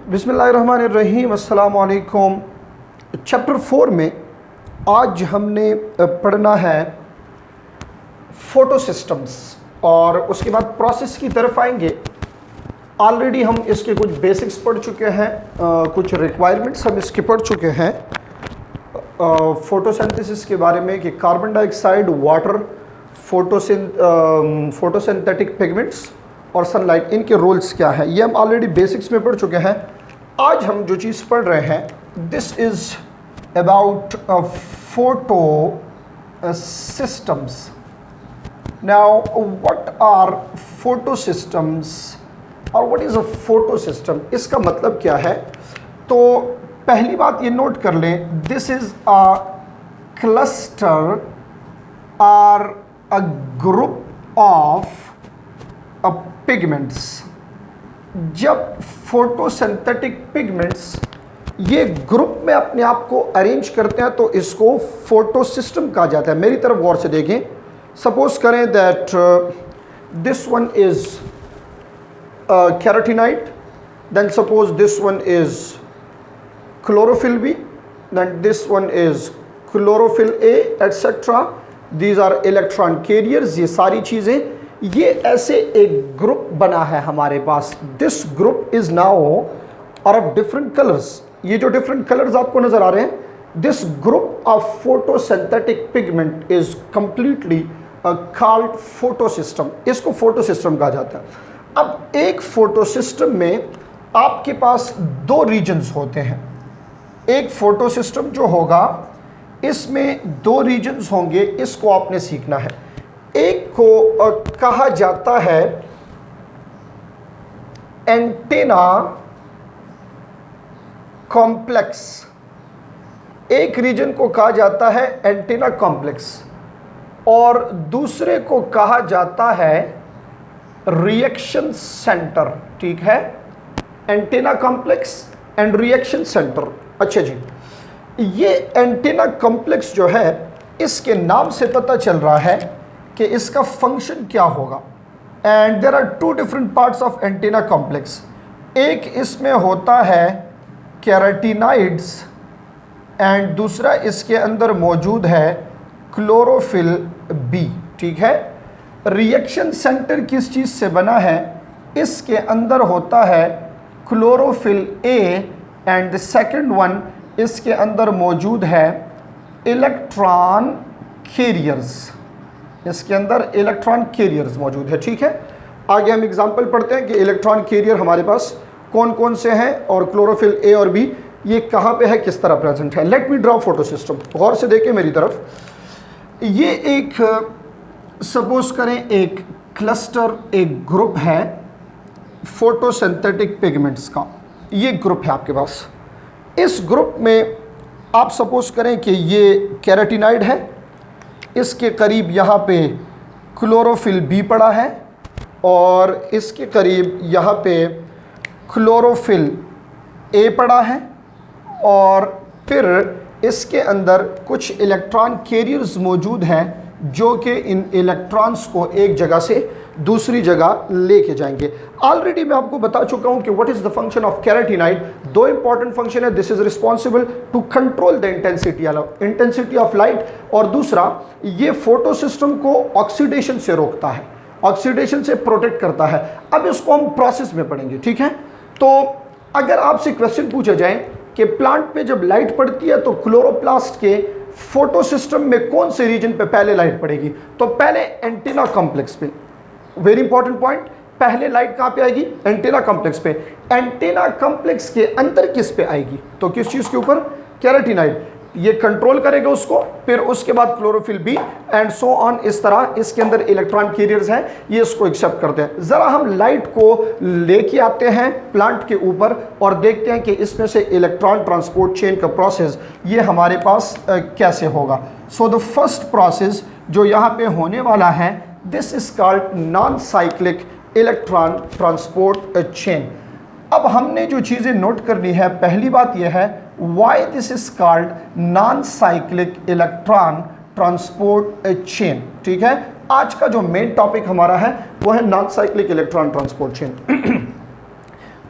बिस्मिल्लाहिर्रहमानिर्रहीम, अस्सलाम वालेकुम। चैप्टर 4 में आज हमने पढ़ना है फ़ोटो सिस्टम्स और उसके बाद प्रोसेस की तरफ आएंगे। ऑलरेडी हम इसके कुछ बेसिक्स पढ़ चुके हैं, कुछ रिक्वायरमेंट्स हम इसके पढ़ चुके हैं फ़ोटोसिंथेसिस के बारे में कि carbon dioxide, water, photosynthetic pigments और सनलाइट, इनके रोल्स क्या हैं, ये हम ऑलरेडी बेसिक्स में पढ़ चुके हैं। आज हम जो चीज़ पढ़ रहे हैं, this is about photo systems. Now what are photo systems और what is a photo system, इसका मतलब क्या है? तो पहली बात ये नोट कर लें, दिस इज़ अ क्लस्टर और अ ग्रुप ऑफ पिगमेंट्स। जब फोटोसिंथेटिक पिगमेंट्स ये ग्रुप में अपने आप को अरेंज करते हैं तो इसको फोटो सिस्टम कहा जाता है। मेरी तरफ गौर से देखें, सपोज करें that this one is carotenoid, then suppose this one is chlorophyll B, then this one is chlorophyll A, etcetera. These are electron carriers. ये सारी चीज़ें, ये ऐसे एक ग्रुप बना है हमारे पास। दिस ग्रुप इज नाउ और ऑफ डिफरेंट कलर्स। ये जो डिफरेंट कलर्स आपको नजर आ रहे हैं, this group of photosynthetic pigment is completely called photo system. इसको फोटो सिस्टम कहा जाता है। अब एक फोटो सिस्टम में आपके पास दो रीजन्स होते हैं। एक फोटो सिस्टम जो होगा, इसमें दो रीजन्स होंगे, इसको आपने सीखना है। एक को कहा जाता है एंटेना कॉम्प्लेक्स, एक रीजन को कहा जाता है एंटेना कॉम्प्लेक्स और दूसरे को कहा जाता है रिएक्शन सेंटर। ठीक है, antenna complex and reaction centre. अच्छा जी, ये एंटेना कॉम्प्लेक्स जो है, इसके नाम से पता चल रहा है कि इसका फंक्शन क्या होगा। And there are two different parts of antenna complex. एक इसमें होता है कैरोटीनाइड्स एंड दूसरा इसके अंदर मौजूद है क्लोरोफिल बी। ठीक है, रिएक्शन सेंटर किस चीज़ से बना है? इसके अंदर होता है chlorophyll A and the second one, इसके अंदर मौजूद है इलेक्ट्रॉन कैरियर्स। इसके अंदर इलेक्ट्रॉन कैरियर्स मौजूद है। ठीक है, आगे हम एग्जांपल पढ़ते हैं कि इलेक्ट्रॉन कैरियर हमारे पास कौन कौन से हैं और क्लोरोफिल ए और बी ये कहाँ पे है, किस तरह प्रेजेंट है। Let me draw photo system. गौर से देखें मेरी तरफ। ये एक सपोज करें एक क्लस्टर, एक ग्रुप है फोटोसिंथेटिक पिगमेंट्स का। ये ग्रुप है आपके पास। इस ग्रुप में आप सपोज करें कि ये कैरोटीनाइड है, इसके करीब यहाँ पे क्लोरोफिल बी पड़ा है और इसके करीब यहाँ पे क्लोरोफिल ए पड़ा है और फिर इसके अंदर कुछ इलेक्ट्रॉन कैरियर्स मौजूद हैं जो कि इन इलेक्ट्रॉन्स को एक जगह से दूसरी जगह लेके जाएंगे। ऑलरेडी मैं आपको बता चुका हूं कि what is the function of carotenoid. दो इंपॉर्टेंट फंक्शन है, this is responsible to control the intensity of light और दूसरा ये फोटो सिस्टम को ऑक्सीडेशन से रोकता है, ऑक्सीडेशन से प्रोटेक्ट करता है। अब इसको हम प्रोसेस में पढ़ेंगे। ठीक है, तो अगर आपसे क्वेश्चन पूछा जाए कि प्लांट पे जब लाइट पड़ती है तो क्लोरोप्लास्ट के फोटो सिस्टम में कौन से रीजन पे पहले लाइट पड़ेगी, तो पहले एंटेना कॉम्प्लेक्स पे। वेरी इंपॉर्टेंट पॉइंट, पहले लाइट कहां पे आएगी? एंटेना कॉम्प्लेक्स पे। एंटेना कॉम्प्लेक्स के अंदर किस पे आएगी? तो किस चीज के ऊपर? कैरोटीनाइड। ये कंट्रोल करेगा उसको, फिर उसके बाद chlorophyll B and so on. इस तरह इसके अंदर इलेक्ट्रॉन कैरियर्स हैं, ये इसको एक्सेप्ट करते हैं। जरा हम लाइट को लेके आते हैं प्लांट के ऊपर और देखते हैं कि इसमें से इलेक्ट्रॉन ट्रांसपोर्ट चेन का प्रोसेस ये हमारे पास कैसे होगा। सो द फर्स्ट प्रोसेस जो यहाँ पे होने वाला है, this is called non cyclic electron transport chain. अब हमने जो चीज़ें नोट करनी है, पहली बात यह है why this is called non cyclic electron transport chain. ठीक है, आज का जो मेन टॉपिक हमारा है वो है non cyclic electron transport chain.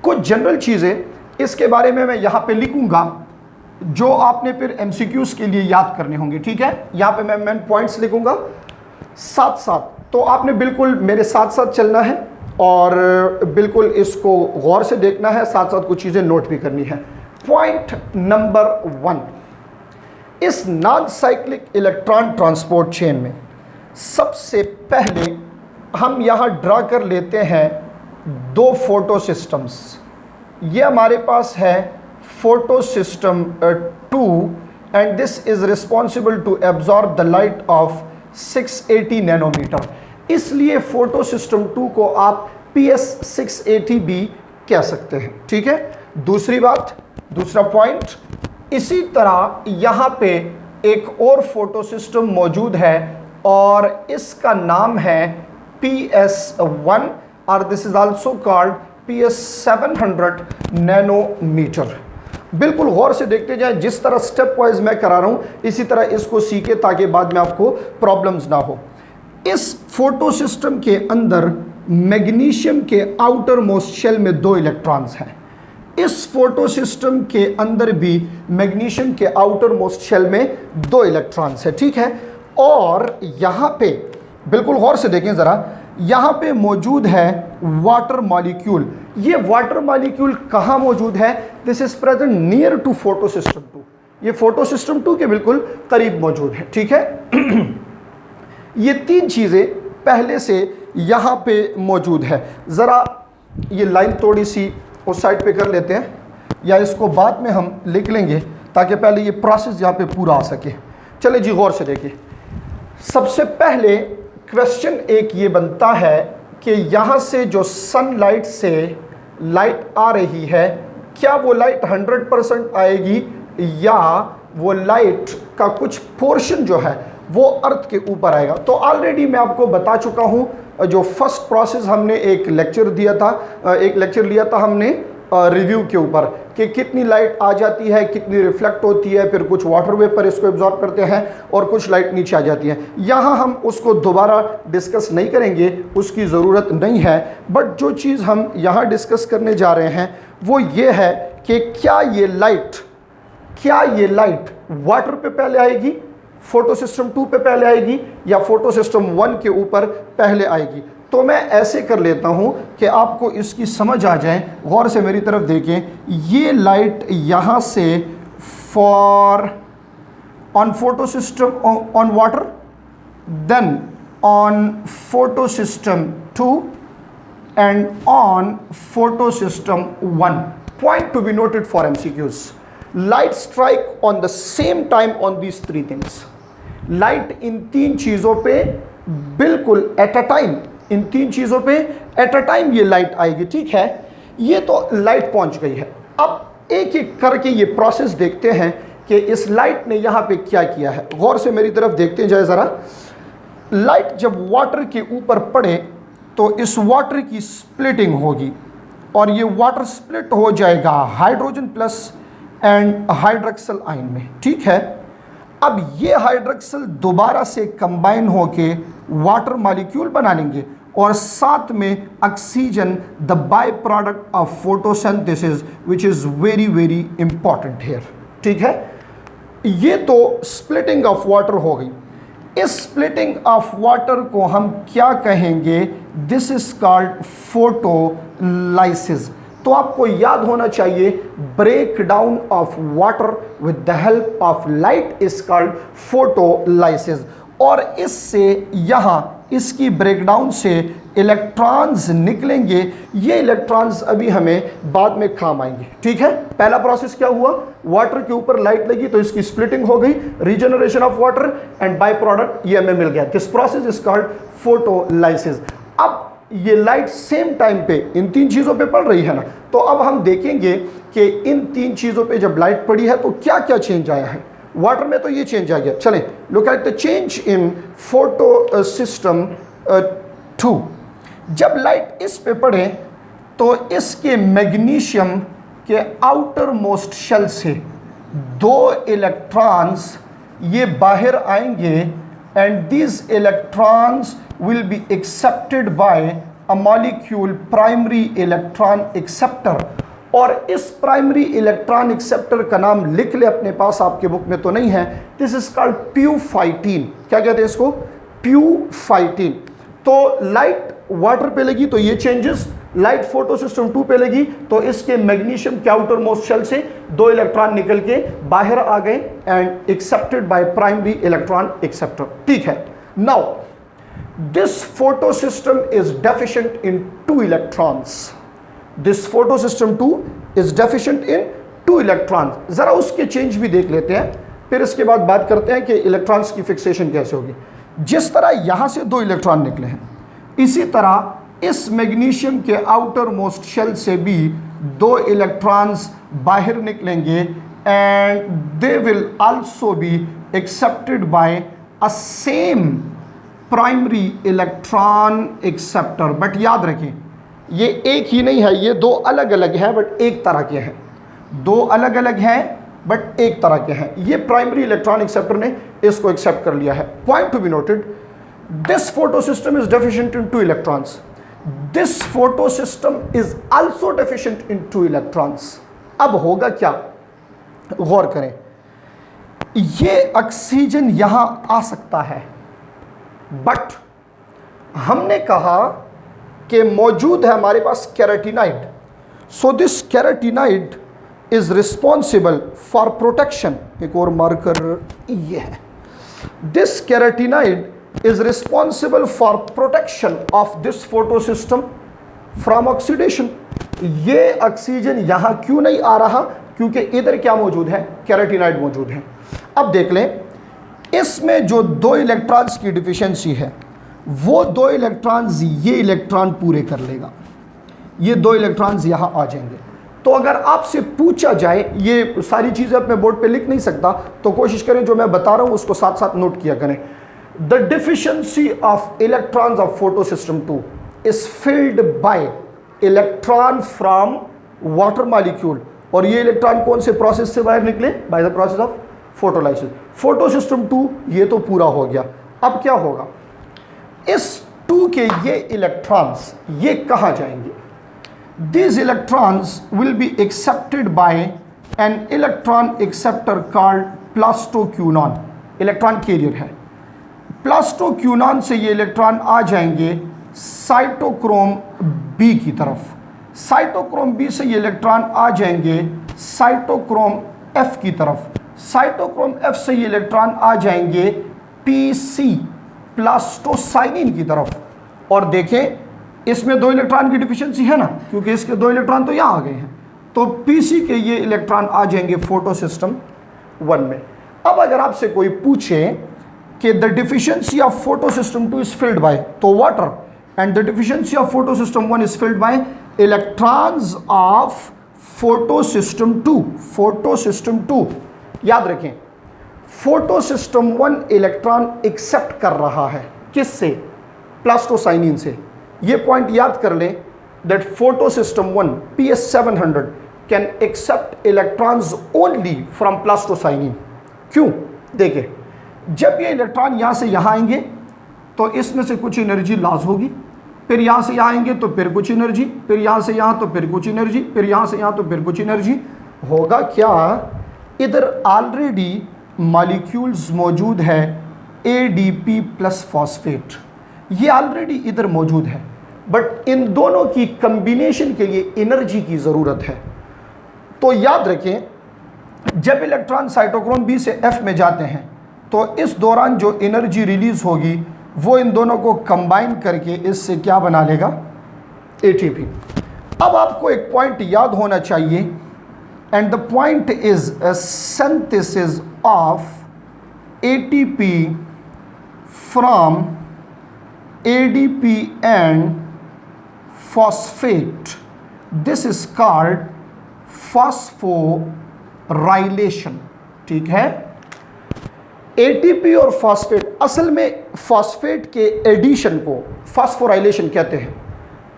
कुछ जनरल चीज़ें इसके बारे में मैं यहाँ पे लिखूंगा, जो आपने फिर MCQs के लिए याद करने होंगे। ठीक है, यहाँ पे मैं मेन पॉइंट्स लिखूंगा साथ साथ, तो आपने बिल्कुल मेरे साथ साथ चलना है और बिल्कुल इसको गौर से देखना है, साथ साथ कुछ चीज़ें नोट भी करनी है। पॉइंट नंबर 1, इस non cyclic electron transport chain में सबसे पहले हम यहाँ ड्रा कर लेते हैं 2 फोटो सिस्टम्स। ये हमारे पास है photo system 2 and this is responsible to absorb the light of 680 nanometre, इसलिए फोटो सिस्टम 2 को आप PS 680 भी कह सकते हैं। ठीक है, दूसरी बात, दूसरा पॉइंट, इसी तरह यहाँ पे एक और फोटो सिस्टम मौजूद है और इसका नाम है PS1 और this is also called PS 700 nanometre. बिल्कुल गौर से देखते जाएं, जिस तरह स्टेप वाइज मैं करा रहा हूँ इसी तरह इसको सीखे ताकि बाद में आपको प्रॉब्लम्स ना हो। इस फोटो सिस्टम के अंदर मैग्नीशियम के आउटर मोस्ट शेल में 2 इलेक्ट्रॉन्स हैं। इस फोटो सिस्टम के अंदर भी मैग्नीशियम के आउटर मोस्ट शेल में 2 इलेक्ट्रॉन्स है। ठीक है, और यहाँ पे बिल्कुल गौर से देखें ज़रा, यहाँ पे मौजूद है वाटर मॉलिक्यूल। ये वाटर मॉलिक्यूल कहाँ मौजूद है? This is present near to photo system 2। ये फोटो सिस्टम 2 के बिल्कुल करीब मौजूद है। ठीक है, ये 3 चीज़ें पहले से यहाँ पे मौजूद है। ज़रा ये लाइन थोड़ी सी उस साइड पे कर लेते हैं, या इसको बाद में हम लिख लेंगे ताकि पहले ये प्रोसेस यहाँ पे पूरा आ सके। चले जी, गौर से देखिए। सबसे पहले क्वेश्चन एक ये बनता है कि यहाँ से जो सनलाइट से लाइट आ रही है, क्या वो लाइट 100% आएगी या वो लाइट का कुछ पोर्शन जो है वो अर्थ के ऊपर आएगा? तो ऑलरेडी मैं आपको बता चुका हूँ, जो फर्स्ट प्रोसेस हमने एक लेक्चर लिया था हमने रिव्यू के ऊपर कि कितनी लाइट आ जाती है, कितनी रिफ्लेक्ट होती है, फिर कुछ वाटर वेपर इसको एब्जॉर्ब करते हैं और कुछ लाइट नीचे आ जाती है। यहाँ हम उसको दोबारा डिस्कस नहीं करेंगे, उसकी ज़रूरत नहीं है। बट जो चीज़ हम यहाँ डिस्कस करने जा रहे हैं वो ये है कि क्या ये लाइट वाटर पे पहले आएगी, फोटो सिस्टम 2 पे पहले आएगी, या फोटो सिस्टम 1 के ऊपर पहले आएगी? तो मैं ऐसे कर लेता हूं कि आपको इसकी समझ आ जाए। गौर से मेरी तरफ देखें, ये लाइट यहां से for on photo system on water, then on photo system 2 and on photo system 1। Point to be noted for MCQs, light strike on the same time on these 3 things. Light इन 3 चीज़ों पे बिल्कुल at a time, इन 3 चीज़ों पे at a time ये light आएगी। ठीक है, ये तो लाइट पहुंच गई है। अब एक एक करके ये प्रोसेस देखते हैं कि इस लाइट ने यहाँ पे क्या किया है। गौर से मेरी तरफ देखते जाए ज़रा। लाइट जब वाटर के ऊपर पड़े तो इस वाटर की स्प्लिटिंग होगी और ये वाटर स्प्लिट हो जाएगा hydrogen plus and hydroxyl ion में। ठीक है, अब ये हाइड्रोक्सिल दोबारा से कंबाइन होके वाटर मॉलिक्यूल बना लेंगे और साथ में oxygen, the by product of photosynthesis, which is very very important here. ठीक है, ये तो स्प्लिटिंग ऑफ वाटर हो गई। इस स्प्लिटिंग ऑफ वाटर को हम क्या कहेंगे? This is called photolysis. तो आपको याद होना चाहिए, break down of water with the help of light is called photolysis. और इससे यहाँ इसकी ब्रेकडाउन से इलेक्ट्रॉन्स निकलेंगे। ये इलेक्ट्रॉन्स अभी हमें बाद में काम आएंगे। ठीक है, पहला प्रोसेस क्या हुआ? वाटर के ऊपर लाइट लगी तो इसकी स्प्लिटिंग हो गई, regeneration of water and by product ये हमें मिल गया। This process is called photolysis. अब ये लाइट सेम टाइम पे इन 3 चीज़ों पे पड़ रही है ना, तो अब हम देखेंगे कि इन 3 चीज़ों पे जब लाइट पड़ी है तो क्या क्या चेंज आया है। वाटर में तो ये चेंज आ गया। चलें, look at the change in photo system 2। जब लाइट इस पे पड़े तो इसके मैग्नीशियम के आउटर मोस्ट शेल से 2 इलेक्ट्रॉन्स ये बाहर आएंगे and these electrons will be accepted by a molecule primary electron acceptor। और इस प्राइमरी इलेक्ट्रॉन एक्सेप्टर का नाम लिख ले अपने पास, आपके बुक में तो नहीं है। This is called pheophytin. क्या कहते हैं इसको? प्यूफाइटीन। तो लाइट वाटर पे लगी तो ये चेंजेस, लाइट फोटो सिस्टम 2 पे लगी तो इसके मैग्नीशियम के आउटर मोस्ट शेल से 2 इलेक्ट्रॉन निकल के बाहर आ गए and accepted by primary electron acceptor. ठीक है। Now this photo system is deficient in 2 electrons. This photo system 2 is deficient in 2 electrons. जरा उसके चेंज भी देख लेते हैं, फिर इसके बाद बात करते हैं कि इलेक्ट्रॉन्स की फिक्सेशन कैसे होगी। जिस तरह यहां से 2 इलेक्ट्रॉन निकले हैं, इसी तरह इस मैग्नीशियम के आउटर मोस्ट शेल से भी 2 इलेक्ट्रॉन्स बाहर निकलेंगे and they will also be accepted bye a same primary electron acceptor. But याद रखें, ये एक ही नहीं है, ये 2 अलग अलग है बट एक तरह के हैं। 2 अलग अलग हैं बट एक तरह के हैं। ये प्राइमरी इलेक्ट्रॉन एक्सेप्टर ने इसको एक्सेप्ट कर लिया है। Point to be noted, this photo system is deficient in 2 electrons. This photo system is also deficient in 2 electrons. अब होगा क्या, गौर करें। ये ऑक्सीजन यहां आ सकता है, बट हमने कहा कि मौजूद है हमारे पास carotenoid. So this carotenoid is responsible for protection. एक और मार्कर ये है। This carotenoid is responsible for protection of this photosystem from oxidation। ये ऑक्सीजन यहां क्यों नहीं आ रहा? क्योंकि इधर क्या मौजूद है? केराटिनाइड मौजूद है। अब देख लें, इसमें जो 2 इलेक्ट्रॉन्स की डिफिशियंसी है, वो 2 इलेक्ट्रॉन्स ये इलेक्ट्रॉन पूरे कर लेगा। ये 2 इलेक्ट्रॉन्स यहां आ जाएंगे। तो अगर आपसे पूछा जाए, ये सारी चीजें अपने बोर्ड पे लिख नहीं सकता, तो कोशिश करें जो मैं बता रहा हूं उसको साथ साथ नोट किया करें। The deficiency of electrons of photosystem 2 is filled by electron from water molecule। और ये इलेक्ट्रॉन कौन से प्रोसेस से बाहर निकले? By the process of photolysis। photosystem 2 ये तो पूरा हो गया। अब क्या होगा? इस 2 के ये इलेक्ट्रॉन्स ये कहाँ जाएंगे? These electrons will be accepted by an electron acceptor called plastoquinone। Electron carrier है। प्लास्टोक्यूनॉन से ये इलेक्ट्रॉन आ जाएंगे साइटोक्रोम बी की तरफ। साइटोक्रोम बी से ये इलेक्ट्रॉन आ जाएंगे साइटोक्रोम एफ की तरफ। साइटोक्रोम एफ से ये इलेक्ट्रॉन आ जाएंगे पीसी प्लास्टोसाइनिन की तरफ। और देखें, इसमें 2 इलेक्ट्रॉन की डिफिशियंसी है ना, क्योंकि इसके 2 इलेक्ट्रॉन तो यहाँ आ गए हैं। तो पीसी के ये इलेक्ट्रॉन आ जाएंगे फोटोसिस्टम 1 में। अब अगर आपसे कोई पूछे कि the deficiency of photosystem 2 is filled by, तो water, and the deficiency of photosystem 1 is filled by electrons of photosystem 2। Photosystem 2 याद रखें, फोटोसिस्टम 1 इलेक्ट्रॉन एक्सेप्ट कर रहा है किससे? प्लास्टोसाइनिन से। ये पॉइंट याद कर लें that photosystem 1 PS700 can accept electrons only from plastocyanin. क्यों? देखिए, जब ये इलेक्ट्रॉन यहाँ से यहाँ आएंगे तो इसमें से कुछ एनर्जी लॉस होगी, फिर यहाँ से यहाँ आएंगे तो फिर कुछ एनर्जी, फिर यहाँ से यहाँ तो फिर कुछ एनर्जी, फिर यहाँ से यहाँ तो फिर कुछ एनर्जी। होगा क्या? इधर ऑलरेडी मॉलिक्यूल्स मौजूद है ADP प्लस फॉस्फेट, ये ऑलरेडी इधर मौजूद है, बट इन दोनों की कम्बिनेशन के लिए एनर्जी की ज़रूरत है। तो याद रखें, जब इलेक्ट्रॉन साइटोक्रोम बी से F में जाते हैं तो इस दौरान जो एनर्जी रिलीज होगी वो इन दोनों को कंबाइन करके इससे क्या बना लेगा? ATP। अब आपको एक पॉइंट याद होना चाहिए, and the point is synthesis of ATP from ADP and phosphate. This is called phosphorylation. ठीक है, ATP और फॉस्फेट, असल में फॉस्फेट के एडिशन को फॉस्फोराइलेशन कहते हैं।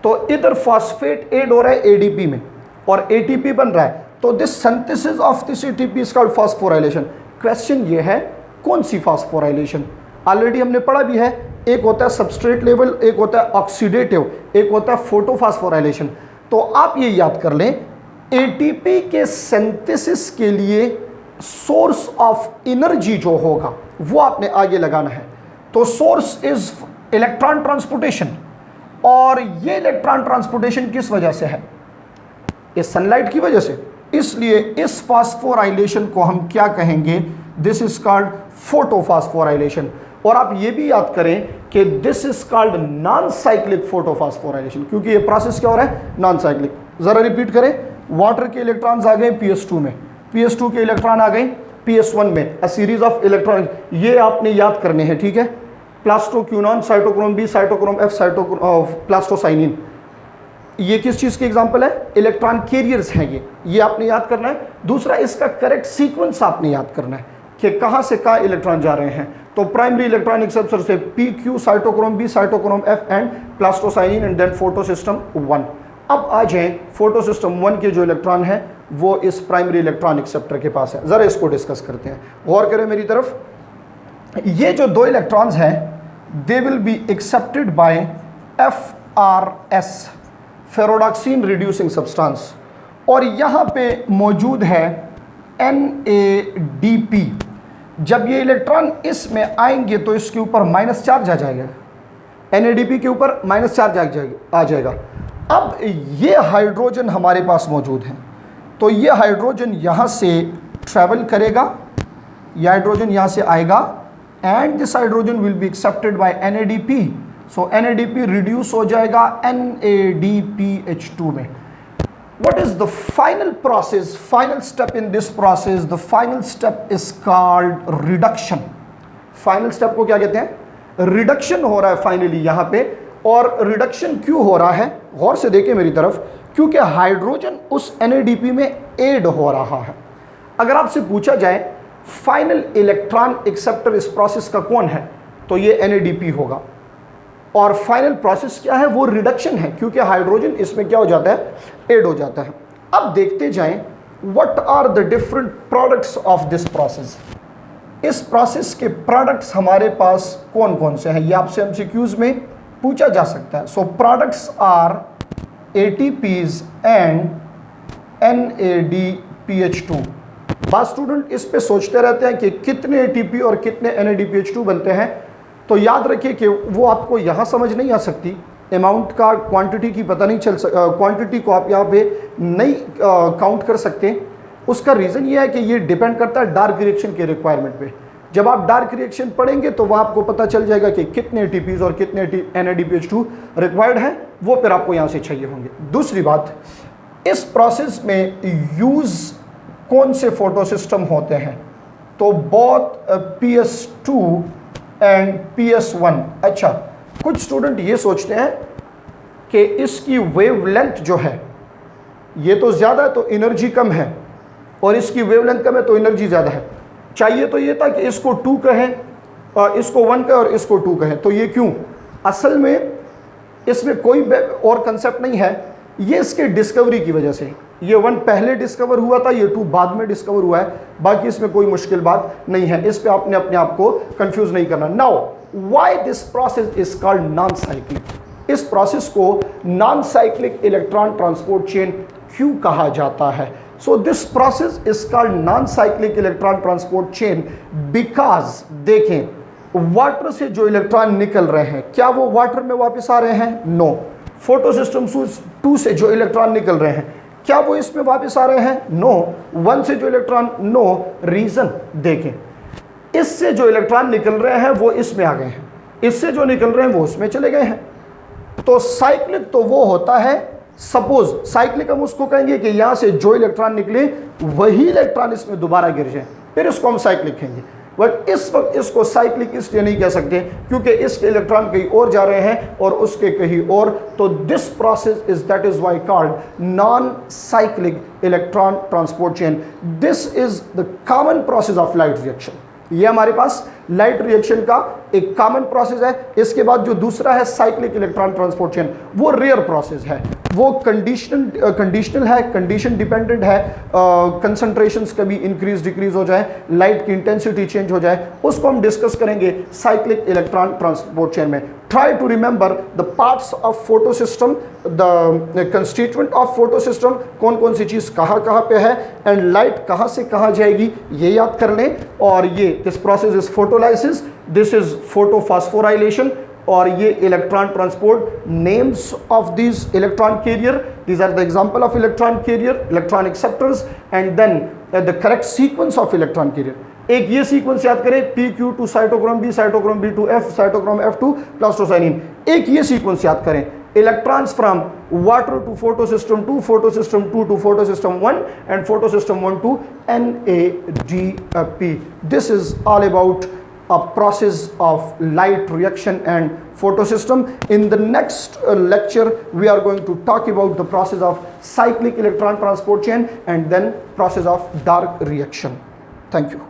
तो इधर फॉस्फेट ऐड हो रहा है ADP में और ATP बन रहा है, तो this synthesis of this ATP is called phosphorylation. Question ये है, कौन सी फॉस्फोराइलेशन? ऑलरेडी हमने पढ़ा भी है, एक होता है सबस्ट्रेट लेवल, एक होता है ऑक्सीडेटिव, एक होता है फोटोफॉस्फोराइलेशन। तो आप ये याद कर लें, एटीपी के सिंथेसिस के लिए सोर्स ऑफ एनर्जी जो होगा वो आपने आगे लगाना है। तो सोर्स इज इलेक्ट्रॉन ट्रांसपोर्टेशन, और ये इलेक्ट्रॉन ट्रांसपोर्टेशन किस वजह से है? इस सनलाइट की वजह से। इसलिए इस फास्फोराइलेशन को हम क्या कहेंगे? This is called photophosphorylation. और आप ये भी याद करें कि this is called non cyclic photophosphorylation, क्योंकि ये प्रोसेस क्या हो रहा है? Non cyclic. जरा रिपीट करें, वाटर के इलेक्ट्रॉन्स आ गए PS2 में, PS2 के इलेक्ट्रॉन आ गए PS1 में, अ सीरीज ऑफ इलेक्ट्रॉन, ये आपने याद करने हैं, ठीक है? Plastoquinone, cytochrome B, cytochrome F, plastocyanin, ये किस चीज़ के एग्जाम्पल है? इलेक्ट्रॉन कैरियर्स हैं ये आपने याद करना है। दूसरा, इसका करेक्ट सीक्वेंस आपने याद करना है कि कहाँ से कहाँ इलेक्ट्रॉन जा रहे हैं। तो प्राइमरी इलेक्ट्रॉन एक्सेप्टर से PQ, cytochrome B, cytochrome F and plastocyanin, and then photosystem 1। अब आ जाएं, फोटोसिस्टम 1 के जो इलेक्ट्रॉन है वो इस प्राइमरी इलेक्ट्रॉन एक्सेप्टर के पास है। ज़रा इसको डिस्कस करते हैं, गौर करें मेरी तरफ। ये जो दो इलेक्ट्रॉन्स हैं, they will be accepted by FRS, ferredoxin reducing substance, और यहाँ पे मौजूद है NADP। जब ये इलेक्ट्रॉन इसमें आएंगे तो इसके ऊपर माइनस चार्ज आ जाएगा, NADP के ऊपर माइनस चार्ज आ जाएगा। अब ये हाइड्रोजन हमारे पास मौजूद है, तो ये हाइड्रोजन यहाँ से ट्रैवल करेगा, ये हाइड्रोजन यहाँ से आएगा, and this hydrogen will be accepted bye NADP। So NADP reduce हो जाएगा NADPH2 में। What is the final process, final step in this process? The final step is called reduction. Final step को क्या कहते हैं? रिडक्शन हो रहा है फाइनली यहाँ पे। और रिडक्शन क्यों हो रहा है? गौर से देखें मेरी तरफ, क्योंकि हाइड्रोजन उस NADP में ऐड हो रहा है। अगर आपसे पूछा जाए फाइनल इलेक्ट्रॉन एक्सेप्टर इस प्रोसेस का कौन है, तो ये NADP होगा। और फाइनल प्रोसेस क्या है? वो रिडक्शन है, क्योंकि हाइड्रोजन इसमें क्या हो जाता है? ऐड हो जाता है। अब देखते जाएं, what are the different products of this process. इस प्रोसेस के प्रोडक्ट्स हमारे पास कौन कौन से हैं, ये आपसे MCQs में पूछा जा सकता है। So products are ATPs and NADPH2। बाद स्टूडेंट इस पे सोचते रहते हैं कि कितने ATP और कितने NADPH2 बनते हैं, तो याद रखिए कि वो आपको यहाँ समझ नहीं आ सकती, अमाउंट का, क्वांटिटी की पता नहीं चल क्वांटिटी को आप यहाँ पे नहीं काउंट कर सकते। उसका रीज़न ये है कि ये डिपेंड करता है डार्क रिएक्शन के रिक्वायरमेंट पे। जब आप डार्क रिएक्शन पढ़ेंगे तो वह आपको पता चल जाएगा कि कितने ATPs और कितने NADPH2 रिक्वायर्ड है, वो फिर आपको यहाँ से चाहिए होंगे। दूसरी बात, इस प्रोसेस में यूज़ कौन से फोटो सिस्टम होते हैं, तो बोथ PS2 एंड PS1। अच्छा, कुछ स्टूडेंट ये सोचते हैं कि इसकी वेवलेंथ जो है ये तो ज़्यादा है तो एनर्जी कम है, और इसकी वेवलेंथ कम है तो एनर्जी ज़्यादा है। चाहिए तो ये था कि इसको 2 कहें, इसको 1 कहें और इसको 2 कहें, तो ये क्यों? असल में इसमें कोई और कंसेप्ट नहीं है, ये इसके डिस्कवरी की वजह से। ये 1 पहले डिस्कवर हुआ था, ये 2 बाद में डिस्कवर हुआ है, बाकी इसमें कोई मुश्किल बात नहीं है। इस पे आपने अपने आप को कंफ्यूज नहीं करना। Now why this process is called non cyclic? इस प्रोसेस को non cyclic electron transport chain क्यों कहा जाता है? So this process is called non cyclic electron transport chain because, देखें, वाटर से जो इलेक्ट्रॉन निकल रहे हैं, क्या वो वाटर में वापस आ रहे हैं? नो। फोटोसिस्टम 2 से जो इलेक्ट्रॉन निकल रहे हैं, क्या वो इसमें वापस आ रहे हैं? नो। 1 से जो इलेक्ट्रॉन, नो। रीजन देखें, इससे जो इलेक्ट्रॉन निकल रहे हैं वो इसमें आ गए हैं, इससे जो निकल रहे हैं वो उसमें चले गए हैं। तो साइक्लिक तो वो होता है, सपोज साइक्लिक हम उसको कहेंगे कि यहां से जो इलेक्ट्रॉन निकले वही इलेक्ट्रॉन इसमें दोबारा गिर जाए, फिर इसको हम साइक्लिक कहेंगे। बट इस वक्त इसको साइक्लिक इसलिए नहीं कह सकते क्योंकि इसके इलेक्ट्रॉन कहीं और जा रहे हैं और उसके कहीं और। तो this process is, that is why called non cyclic electron transport chain. This is the common process of light reaction. ये हमारे पास लाइट रिएक्शन का एक कॉमन प्रोसेस है। इसके बाद जो दूसरा है साइक्लिक इलेक्ट्रॉन ट्रांसपोर्ट चेन, वो रेयर प्रोसेस है, वो कंडीशनल है, कंडीशन डिपेंडेंट है। कंसंट्रेशंस कभी इंक्रीज डिक्रीज हो जाए, लाइट की इंटेंसिटी चेंज हो जाए, उसको हम डिस्कस करेंगे साइक्लिक इलेक्ट्रॉन ट्रांसपोर्ट चेन में। try to remember the parts of photosystem, the constituent of photosystem, कौन कौन सी चीज़ कहाँ कहाँ पे है, and light कहाँ से कहाँ जाएगी ये याद कर लें। और ये this process is photolysis, this is photophosphorylation, और ये electron transport. Names of this electron carrier, these are the example of electron carrier, electron acceptors, and then the correct sequence of electron carrier। एक ये sequence याद करें, PQ2 cytochrome B, cytochrome B to F, cytochrome F2 plastocyanin. एक ये sequence याद करें, electrons from water to photosystem 2, photosystem 2 to photosystem 1, and photosystem 1 to NADP। This is all about a process of light reaction and photosystem. In the next lecture we are going to talk about the process of cyclic electron transport chain and then process of dark reaction. Thank you.